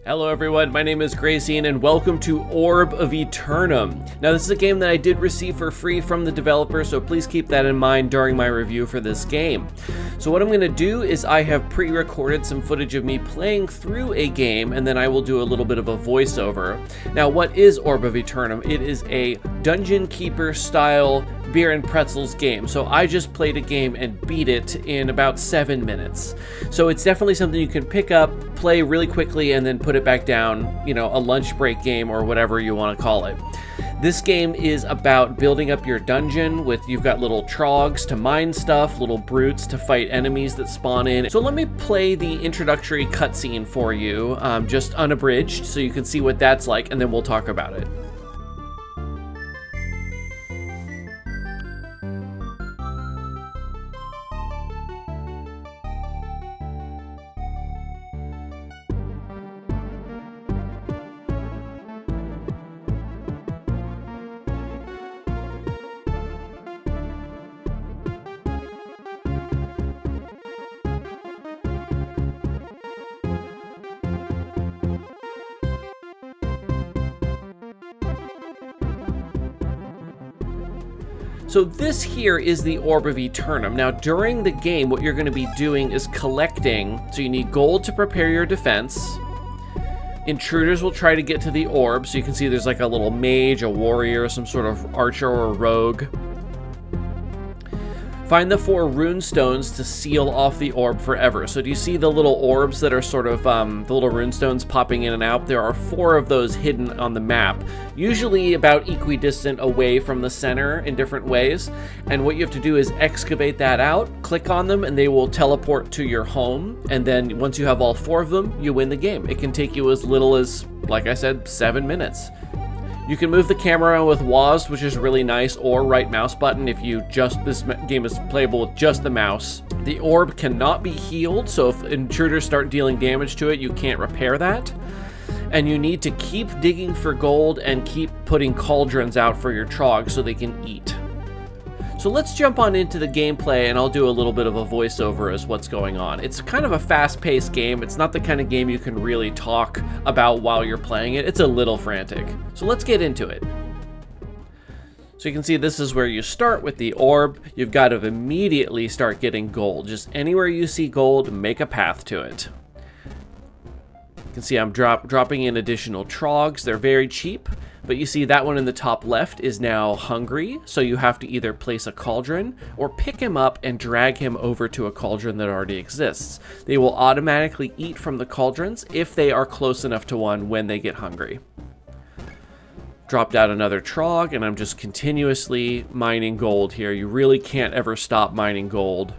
Hello everyone, my name is Gracie and welcome to Orb of Aeternum. Now this is a game that I did receive for free from the developer, so please keep that in mind during my review for this game. So what I'm going to do is I have pre-recorded some footage of me playing through a game, and then I will do a little bit of a voiceover. Now what is Orb of Aeternum? It is a dungeon keeper style beer and pretzels game. So I just played a game and beat it in about 7 minutes. So it's definitely something you can pick up, play really quickly, and then put it back down, you know, a lunch break game or whatever you want to call it. This game is about building up your dungeon you've got little trogs to mine stuff, little brutes to fight enemies that spawn in. So let me play the introductory cutscene for you, just unabridged, so you can see what that's like, and then we'll talk about it. So this here is the Orb of Aeternum. Now during the game, what you're going to be doing is collecting, so you need gold to prepare your defense. Intruders will try to get to the orb, so you can see there's like a little mage, a warrior, some sort of archer or rogue. Find the 4 rune stones to seal off the orb forever. So do you see the little orbs that are sort of, the little rune stones popping in and out? There are 4 of those hidden on the map, usually about equidistant away from the center in different ways. And what you have to do is excavate that out, click on them, and they will teleport to your home. And then once you have all 4 of them, you win the game. It can take you as little as, like I said, 7 minutes. You can move the camera around with WASD, which is really nice, or right mouse button if this game is playable with just the mouse. The orb cannot be healed, so if intruders start dealing damage to it, you can't repair that. And you need to keep digging for gold and keep putting cauldrons out for your trogs so they can eat. So let's jump on into the gameplay, and I'll do a little bit of a voiceover as what's going on. It's kind of a fast-paced game. It's not the kind of game you can really talk about while you're playing it. It's a little frantic. So let's get into it. So you can see this is where you start with the orb. You've got to immediately start getting gold. Just anywhere you see gold, make a path to it. You can see I'm dropping in additional trogs. They're very cheap. But you see that one in the top left is now hungry, so you have to either place a cauldron or pick him up and drag him over to a cauldron that already exists. They will automatically eat from the cauldrons if they are close enough to one when they get hungry. Dropped out another trog, and I'm just continuously mining gold here. You really can't ever stop mining gold.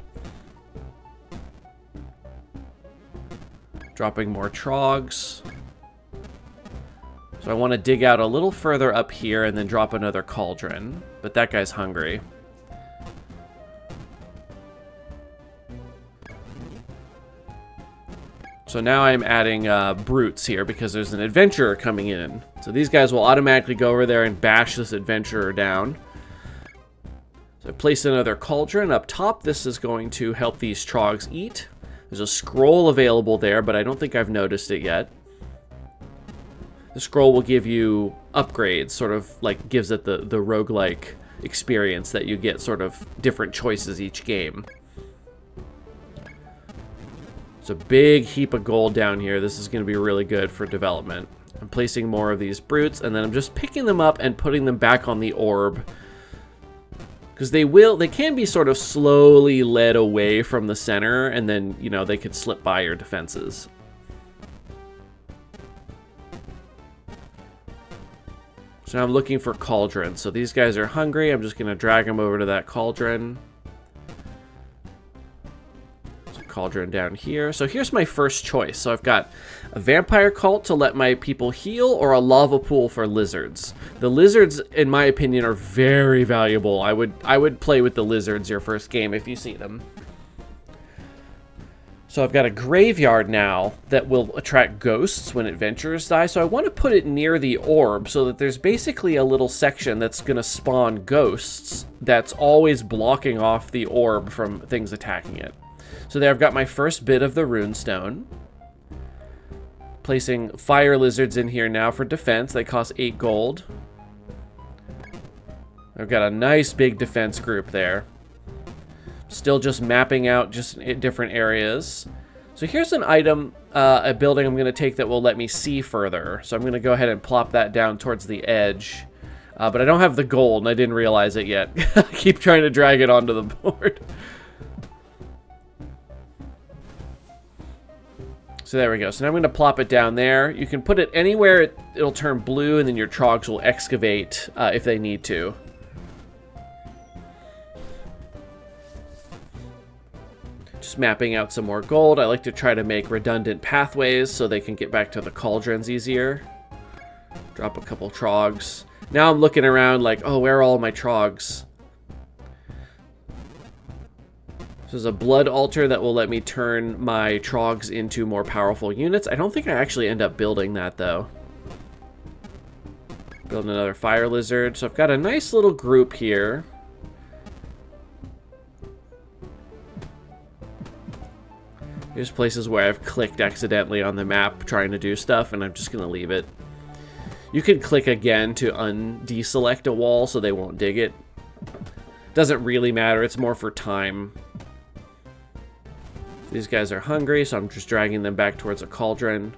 Dropping more trogs. So I want to dig out a little further up here and then drop another cauldron. But that guy's hungry. So now I'm adding brutes here because there's an adventurer coming in. So these guys will automatically go over there and bash this adventurer down. So I placed another cauldron up top. This is going to help these trogs eat. There's a scroll available there, but I don't think I've noticed it yet. The scroll will give you upgrades, sort of like gives it the roguelike experience that you get sort of different choices each game. It's a big heap of gold down here. This is going to be really good for development. I'm placing more of these brutes, and then I'm just picking them up and putting them back on the orb. Because they can be sort of slowly led away from the center, and then, you know, they could slip by your defenses. So now I'm looking for cauldrons. So these guys are hungry. I'm just going to drag them over to that cauldron. There's a cauldron down here. So here's my first choice. So I've got a vampire cult to let my people heal, or a lava pool for lizards. The lizards, in my opinion, are very valuable. I would play with the lizards your first game if you see them. So I've got a graveyard now that will attract ghosts when adventurers die. So I want to put it near the orb so that there's basically a little section that's going to spawn ghosts that's always blocking off the orb from things attacking it. So there I've got my first bit of the runestone. Placing fire lizards in here now for defense. They cost 8 gold. I've got a nice big defense group there. Still just mapping out just different areas. So here's an item, a building I'm going to take that will let me see further. So I'm going to go ahead and plop that down towards the edge. But I don't have the gold, and I didn't realize it yet. I keep trying to drag it onto the board. So there we go. So now I'm going to plop it down there. You can put it anywhere it'll turn blue, and then your trogs will excavate if they need to. Just mapping out some more gold. I like to try to make redundant pathways so they can get back to the cauldrons easier. Drop a couple trogs. Now I'm looking around like, oh, where are all my trogs? So there's a blood altar that will let me turn my trogs into more powerful units. I don't think I actually end up building that, though. Build another fire lizard. So I've got a nice little group here. Here's places where I've clicked accidentally on the map trying to do stuff, and I'm just going to leave it. You can click again to deselect a wall so they won't dig it. Doesn't really matter. It's more for time. These guys are hungry, so I'm just dragging them back towards a cauldron.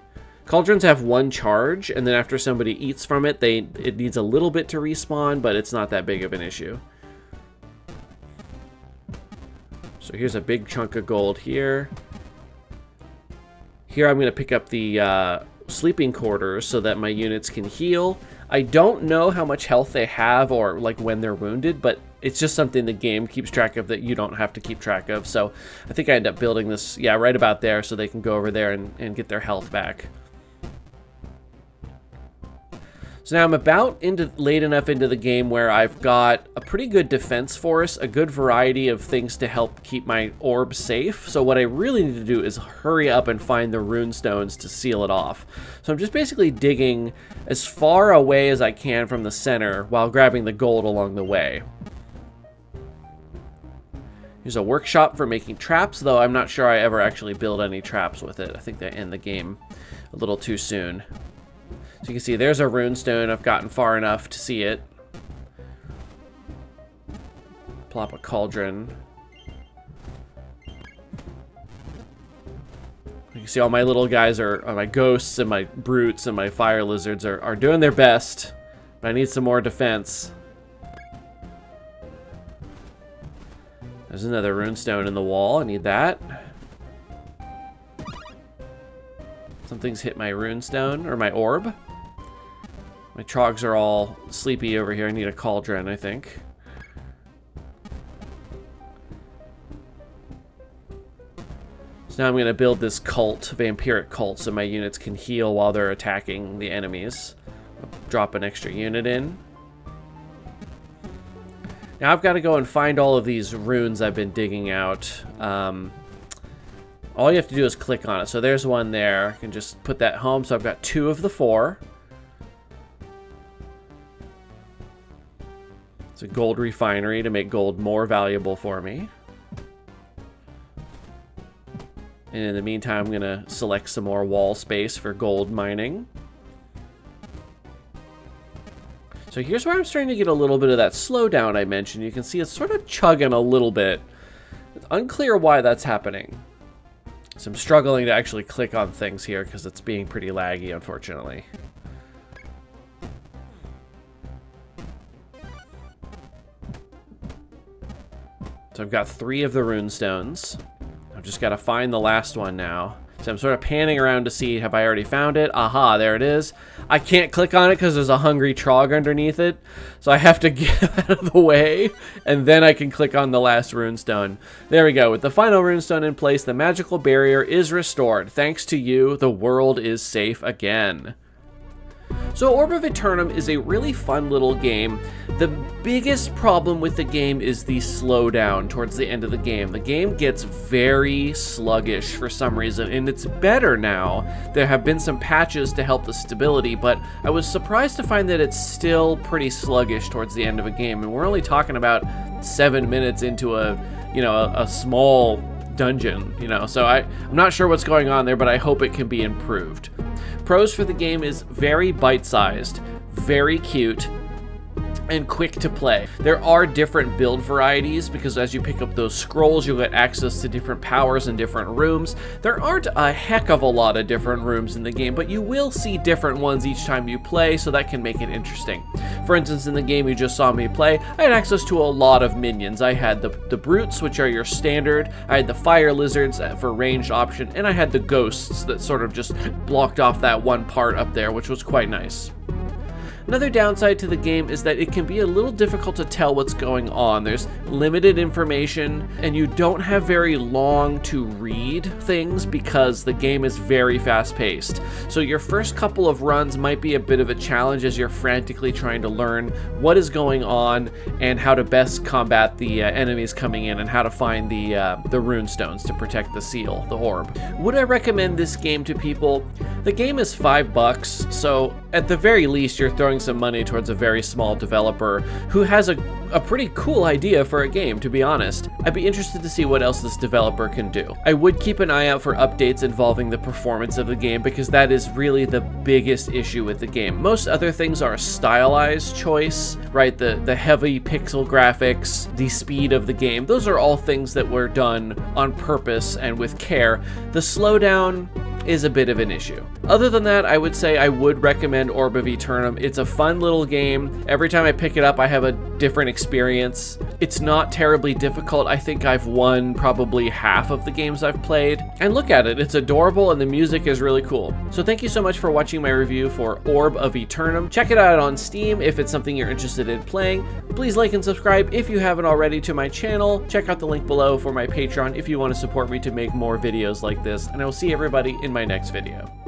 Cauldrons have 1 charge, and then after somebody eats from it, it needs a little bit to respawn, but it's not that big of an issue. So here's a big chunk of gold here. Here I'm going to pick up the sleeping quarters so that my units can heal. I don't know how much health they have or like when they're wounded, but it's just something the game keeps track of that you don't have to keep track of. So I think I end up building this, yeah, right about there so they can go over there and get their health back. So now I'm about late enough into the game where I've got a pretty good defense force, a good variety of things to help keep my orb safe. So what I really need to do is hurry up and find the rune stones to seal it off. So I'm just basically digging as far away as I can from the center while grabbing the gold along the way. Here's a workshop for making traps, though I'm not sure I ever actually build any traps with it. I think they end the game a little too soon. So you can see there's a runestone. I've gotten far enough to see it. Plop a cauldron. You can see all my little guys are my ghosts and my brutes and my fire lizards are doing their best. But I need some more defense. There's another runestone in the wall. I need that. Something's hit my runestone or my orb. My trogs are all sleepy over here. I need a cauldron, I think. So now I'm going to build this cult, vampiric cult, so my units can heal while they're attacking the enemies. I'll drop an extra unit in. Now I've got to go and find all of these runes I've been digging out. All you have to do is click on it. So there's one there. I can just put that home. So I've got 2 of the 4. It's a gold refinery to make gold more valuable for me. And in the meantime, I'm going to select some more wall space for gold mining. So here's where I'm starting to get a little bit of that slowdown I mentioned. You can see it's sort of chugging a little bit. It's unclear why that's happening. So I'm struggling to actually click on things here because it's being pretty laggy, unfortunately. So I've got 3 of the runestones. I've just got to find the last one now. So I'm sort of panning around to see, have I already found it? Aha, there it is. I can't click on it because there's a hungry trog underneath it. So I have to get out of the way, and then I can click on the last runestone. There we go. With the final runestone in place, the magical barrier is restored. Thanks to you, the world is safe again. So Orb of Aeternum is a really fun little game. The biggest problem with the game is the slowdown towards the end of the game. The game gets very sluggish for some reason, and it's better now. There have been some patches to help the stability, but I was surprised to find that it's still pretty sluggish towards the end of a game, and we're only talking about 7 minutes into a small dungeon, so I'm not sure what's going on there, but I hope it can be improved. Pros for the game is very bite-sized, very cute, and quick to play. There are different build varieties because as you pick up those scrolls, you'll get access to different powers in different rooms. There aren't a heck of a lot of different rooms in the game, but you will see different ones each time you play, so that can make it interesting. For instance, in the game you just saw me play, I had access to a lot of minions. I had the brutes, which are your standard, I had the fire lizards for ranged option, and I had the ghosts that sort of just blocked off that one part up there, which was quite nice. Another downside to the game is that it can be a little difficult to tell what's going on. There's limited information, and you don't have very long to read things because the game is very fast-paced. So your first couple of runs might be a bit of a challenge as you're frantically trying to learn what is going on and how to best combat the enemies coming in and how to find the rune stones to protect the seal, the orb. Would I recommend this game to people? The game is $5, so at the very least you're throwing some money towards a very small developer who has a pretty cool idea for a game, to be honest. I'd be interested to see what else this developer can do. I would keep an eye out for updates involving the performance of the game because that is really the biggest issue with the game. Most other things are a stylized choice, right? The heavy pixel graphics, the speed of the game, those are all things that were done on purpose and with care. The slowdown is a bit of an issue. Other than that, I would say I would recommend Orb of Aeternum. It's a fun little game. Every time I pick it up, I have a different experience. It's not terribly difficult. I think I've won probably half of the games I've played. And look at it, it's adorable and the music is really cool. So thank you so much for watching my review for Orb of Aeternum. Check it out on Steam if it's something you're interested in playing. Please like and subscribe if you haven't already to my channel. Check out the link below for my Patreon if you want to support me to make more videos like this. And I will see everybody in my next video.